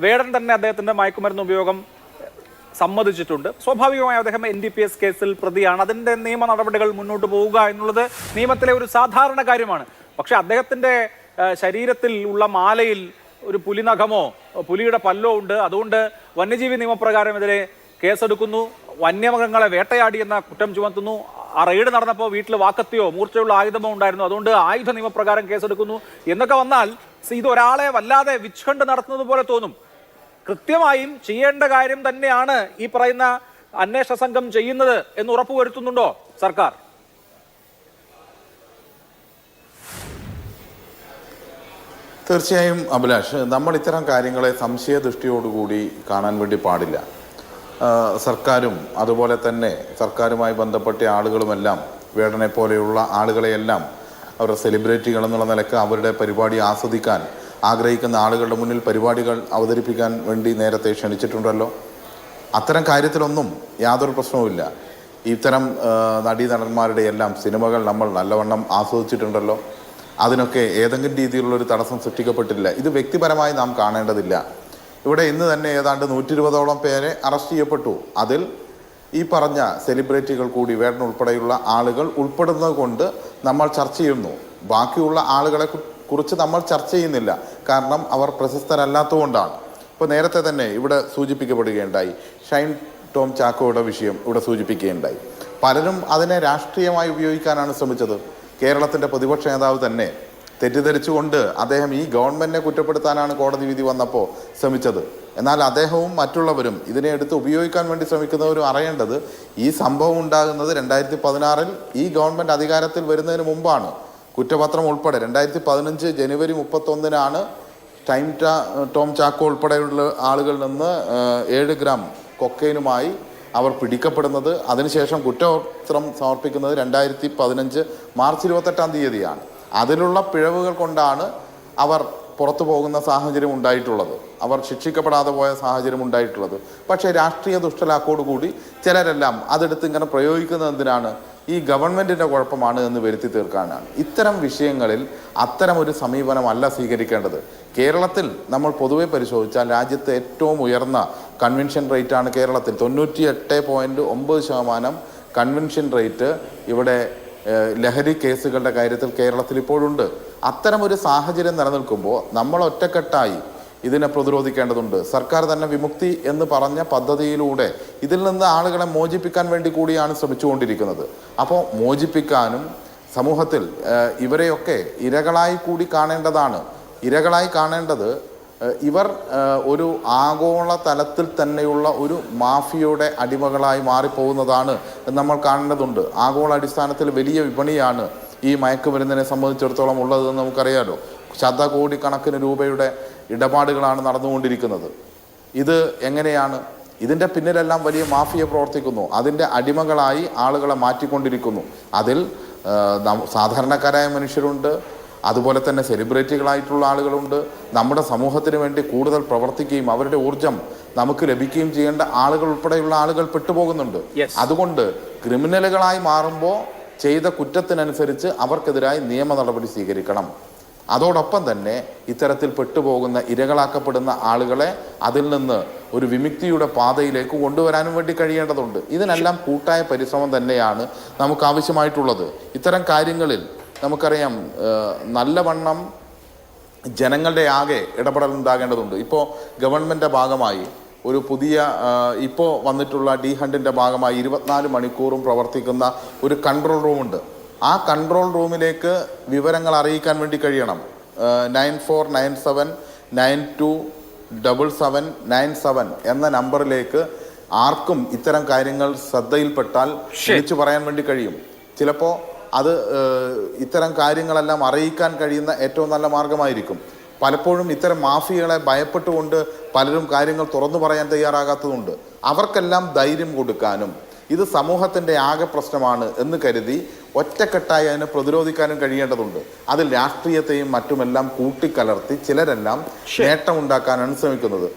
വേടൻ തന്നെ അദ്ദേഹത്തിന്റെ മയക്കുമരുന്ന് ഉപയോഗം സമ്മതിച്ചിട്ടുണ്ട്. സ്വാഭാവികമായി അദ്ദേഹം NDPS കേസിൽ പ്രതിയാണ്. അതിന്റെ നിയമ നടപടികൾ മുന്നോട്ട് പോവുക എന്നുള്ളത് നിയമത്തിലെ ഒരു സാധാരണ കാര്യമാണ്. പക്ഷെ അദ്ദേഹത്തിന്റെ ശരീരത്തിൽ ഉള്ള മാലയിൽ ഒരു പുലിനഖമോ പുലിയുടെ പല്ലോ ഉണ്ട്. അതുകൊണ്ട് വന്യജീവി നിയമപ്രകാരം ഇതിനെ കേസെടുക്കുന്നു. വന്യമൃഗങ്ങളെ വേട്ടയാടിയെന്ന കുറ്റം ചുമത്തുന്നു. ആ റെയ്ഡ് നടന്നപ്പോൾ വീട്ടിൽ വാക്കത്തിയോ മൂർച്ചയുള്ള ആയുധമോ ഉണ്ടായിരുന്നു, അതുകൊണ്ട് ആയുധ നിയമപ്രകാരം കേസെടുക്കുന്നു എന്നൊക്കെ വന്നാൽ ഇതൊരാളെ വല്ലാതെ വിച്ഛണ്ഡ് നടത്തുന്നത് പോലെ തോന്നും. കൃത്യമായും ചെയ്യേണ്ട കാര്യം തന്നെയാണ് ഈ പറയുന്ന അന്വേഷണ സംഘം ചെയ്യുന്നത് എന്ന് ഉറപ്പുവരുത്തുന്നുണ്ടോ സർക്കാർ? തീർച്ചയായും അഭിലാഷ്, നമ്മൾ ഇത്തരം കാര്യങ്ങളെ സംശയദൃഷ്ടിയോടുകൂടി കാണാൻ വേണ്ടി പാടില്ല. സർക്കാരും അതുപോലെ തന്നെ സർക്കാരുമായി ബന്ധപ്പെട്ട ആളുകളുമെല്ലാം വേടനെ പോലെയുള്ള ആളുകളെയെല്ലാം അവരുടെ സെലിബ്രിറ്റികൾ എന്നുള്ള നിലക്ക് അവരുടെ പരിപാടി ആസ്വദിക്കാൻ ആഗ്രഹിക്കുന്ന ആളുകളുടെ മുന്നിൽ പരിപാടികൾ അവതരിപ്പിക്കാൻ വേണ്ടി നേരത്തെ ക്ഷണിച്ചിട്ടുണ്ടല്ലോ. അത്തരം കാര്യത്തിലൊന്നും യാതൊരു പ്രശ്നവുമില്ല. ഇത്തരം നടീനടന്മാരുടെ എല്ലാം സിനിമകൾ നമ്മൾ നല്ലവണ്ണം ആസ്വദിച്ചിട്ടുണ്ടല്ലോ. അതിനൊക്കെ ഏതെങ്കിലും രീതിയിലുള്ളൊരു തടസ്സം സൃഷ്ടിക്കപ്പെട്ടില്ല. ഇത് വ്യക്തിപരമായി നാം കാണേണ്ടതില്ല. ഇവിടെ ഇന്ന് തന്നെ ഏതാണ്ട് 120ഓളം പേരെ അറസ്റ്റ് ചെയ്യപ്പെട്ടു. അതിൽ ഈ പറഞ്ഞ സെലിബ്രിറ്റികൾ കൂടി വേടൻ ഉൾപ്പെടെയുള്ള ആളുകൾ ഉൾപ്പെടുന്നത് കൊണ്ട് നമ്മൾ ചർച്ച ചെയ്യുന്നു. ബാക്കിയുള്ള ആളുകളെ കുറിച്ച് നമ്മൾ ചർച്ച ചെയ്യുന്നില്ല, കാരണം അവർ പ്രശസ്തരല്ലാത്തതുകൊണ്ടാണ്. ഇപ്പോൾ നേരത്തെ തന്നെ ഇവിടെ സൂചിപ്പിക്കപ്പെടുകയുണ്ടായി, ഷൈൻ ടോം ചാക്കോയുടെ വിഷയം ഇവിടെ സൂചിപ്പിക്കുകയുണ്ടായി. പലരും അതിനെ രാഷ്ട്രീയമായി ഉപയോഗിക്കാനാണ് ശ്രമിച്ചത്. കേരളത്തിൻ്റെ പ്രതിപക്ഷ നേതാവ് തന്നെ തെറ്റിദ്ധരിച്ചുകൊണ്ട് അദ്ദേഹം ഈ ഗവൺമെൻറ്റിനെ കുറ്റപ്പെടുത്താനാണ് കോടതി വിധി വന്നപ്പോൾ ശ്രമിച്ചത്. എന്നാൽ അദ്ദേഹവും മറ്റുള്ളവരും ഇതിനെ എടുത്ത് ഉപയോഗിക്കാൻ വേണ്ടി ശ്രമിക്കുന്നവരും അറിയേണ്ടത്, ഈ സംഭവം ഉണ്ടാകുന്നത് 2016 ഈ ഗവൺമെൻറ് അധികാരത്തിൽ വരുന്നതിന് മുമ്പാണ്. കുറ്റപത്രം ഉൾപ്പെടെ 2015 ജനുവരി 31 ടോം ചാക്കോ ഉൾപ്പെടെയുള്ള ആളുകളിൽ നിന്ന് 7 ഗ്രാം കൊക്കൈനുമായി അവർ പിടിക്കപ്പെടുന്നത്. അതിനുശേഷം കുറ്റപത്രം സമർപ്പിക്കുന്നത് 2015 മാർച്ച് 28 അതിലുള്ള പിഴവുകൾ കൊണ്ടാണ് അവർ പുറത്തു പോകുന്ന സാഹചര്യം ഉണ്ടായിട്ടുള്ളത്, അവർ ശിക്ഷിക്കപ്പെടാതെ പോയ സാഹചര്യം ഉണ്ടായിട്ടുള്ളത്. പക്ഷേ രാഷ്ട്രീയ ദുഷ്ടലാക്കോടുകൂടി ചിലരെല്ലാം അതെടുത്ത് ഇങ്ങനെ പ്രയോഗിക്കുന്നത് എന്തിനാണ്? ഈ ഗവൺമെൻറ്റിൻ്റെ കുഴപ്പമാണ് എന്ന് വരുത്തി തീർക്കാനാണ്. ഇത്തരം വിഷയങ്ങളിൽ അത്തരം ഒരു സമീപനമല്ല സ്വീകരിക്കേണ്ടത്. കേരളത്തിൽ നമ്മൾ പൊതുവെ പരിശോധിച്ചാൽ രാജ്യത്തെ ഏറ്റവും ഉയർന്ന കൺവെൻഷൻ റേറ്റാണ് കേരളത്തിൽ. 98.9% കൺവെൻഷൻ റേറ്റ് ഇവിടെ ലഹരി കേസുകളുടെ കാര്യത്തിൽ കേരളത്തിൽ ഇപ്പോഴുണ്ട്. അത്തരമൊരു സാഹചര്യം നിലനിൽക്കുമ്പോൾ നമ്മൾ ഒറ്റക്കെട്ടായി ഇതിനെ പ്രതിരോധിക്കേണ്ടതുണ്ട്. സർക്കാർ തന്നെ വിമുക്തി എന്ന് പറഞ്ഞ പദ്ധതിയിലൂടെ ഇതിൽ നിന്ന് ആളുകളെ മോചിപ്പിക്കാൻ വേണ്ടി കൂടിയാണ് ശ്രമിച്ചുകൊണ്ടിരിക്കുന്നത്. അപ്പോൾ മോചിപ്പിക്കാനും സമൂഹത്തിൽ ഇവരെയൊക്കെ ഇരകളായി കൂടി കാണേണ്ടതാണ്. ഇരകളായി കാണേണ്ടത് ഇവർ ഒരു ആഗോള തലത്തിൽ തന്നെയുള്ള ഒരു മാഫിയയുടെ അടിമകളായി മാറിപ്പോകുന്നതാണ് നമ്മൾ കാണേണ്ടതുണ്ട്. ആഗോള അടിസ്ഥാനത്തിൽ വലിയ വിപണിയാണ് ഈ മയക്കുമരുന്നിനെ സംബന്ധിച്ചിടത്തോളം ഉള്ളതെന്ന് നമുക്കറിയാലോ. ശതകോടിക്കണക്കിന് രൂപയുടെ ഇടപാടുകളാണ് നടന്നുകൊണ്ടിരിക്കുന്നത്. ഇത് എങ്ങനെയാണ്? ഇതിൻ്റെ പിന്നിലെല്ലാം വലിയ മാഫിയ പ്രവർത്തിക്കുന്നു. അതിൻ്റെ അടിമകളായി ആളുകളെ മാറ്റിക്കൊണ്ടിരിക്കുന്നു. അതിൽ സാധാരണക്കാരായ മനുഷ്യരുണ്ട്, അതുപോലെ തന്നെ സെലിബ്രിറ്റികളായിട്ടുള്ള ആളുകളുണ്ട്. നമ്മുടെ സമൂഹത്തിന് വേണ്ടി കൂടുതൽ പ്രവർത്തിക്കുകയും അവരുടെ ഊർജം നമുക്ക് ലഭിക്കുകയും ചെയ്യേണ്ട ആളുകൾ ഉൾപ്പെടെയുള്ള ആളുകൾ പെട്ടുപോകുന്നുണ്ട്. അതുകൊണ്ട് ക്രിമിനലുകളായി മാറുമ്പോൾ ചെയ്ത കുറ്റത്തിനനുസരിച്ച് അവർക്കെതിരായി നിയമ നടപടി സ്വീകരിക്കണം. അതോടൊപ്പം തന്നെ ഇത്തരത്തിൽ പെട്ടുപോകുന്ന ഇരകളാക്കപ്പെടുന്ന ആളുകളെ അതിൽ നിന്ന് ഒരു വിമുക്തിയുടെ പാതയിലേക്ക് കൊണ്ടുവരാനും വേണ്ടി കഴിയേണ്ടതുണ്ട്. ഇതിനെല്ലാം കൂട്ടായ പരിശ്രമം തന്നെയാണ് നമുക്ക് ആവശ്യമായിട്ടുള്ളത്. ഇത്തരം കാര്യങ്ങളിൽ നമുക്കറിയാം നല്ലവണ്ണം ജനങ്ങളുടെ ആകെ ഇടപെടൽ ഉണ്ടാകേണ്ടതുണ്ട്. ഇപ്പോൾ ഗവൺമെൻറ്റിൻ്റെ ഭാഗമായി ഒരു പുതിയ ഇപ്പോൾ വന്നിട്ടുള്ള DHUNTൻ്റെ ഭാഗമായി 24 മണിക്കൂറും പ്രവർത്തിക്കുന്ന ഒരു കൺട്രോൾ റൂമുണ്ട്. ആ കൺട്രോൾ റൂമിലേക്ക് വിവരങ്ങൾ അറിയിക്കാൻ വേണ്ടി കഴിയണം. 9497927797 എന്ന നമ്പറിലേക്ക് ആർക്കും ഇത്തരം കാര്യങ്ങൾ ശ്രദ്ധയിൽപ്പെട്ടാൽ വിളിച്ചു പറയാൻ വേണ്ടി കഴിയും. ചിലപ്പോൾ അത് ഇത്തരം കാര്യങ്ങളെല്ലാം അറിയിക്കാൻ കഴിയുന്ന ഏറ്റവും നല്ല മാർഗമായിരിക്കും. പലപ്പോഴും ഇത്തരം മാഫിയകളെ ഭയപ്പെട്ടുകൊണ്ട് പലരും കാര്യങ്ങൾ തുറന്നു പറയാൻ തയ്യാറാകാത്തതുണ്ട്. അവർക്കെല്ലാം ധൈര്യം കൊടുക്കാനും ഇത് സമൂഹത്തിൻ്റെ ആകെ പ്രശ്നമാണ് എന്ന് കരുതി ഒറ്റക്കെട്ടായി അതിനെ പ്രതിരോധിക്കാനും കഴിയേണ്ടതുണ്ട്. അതിൽ രാഷ്ട്രീയത്തെയും മറ്റുമെല്ലാം കൂട്ടിക്കലർത്തി ചിലരെല്ലാം നേട്ടമുണ്ടാക്കാനാണ് ശ്രമിക്കുന്നത്.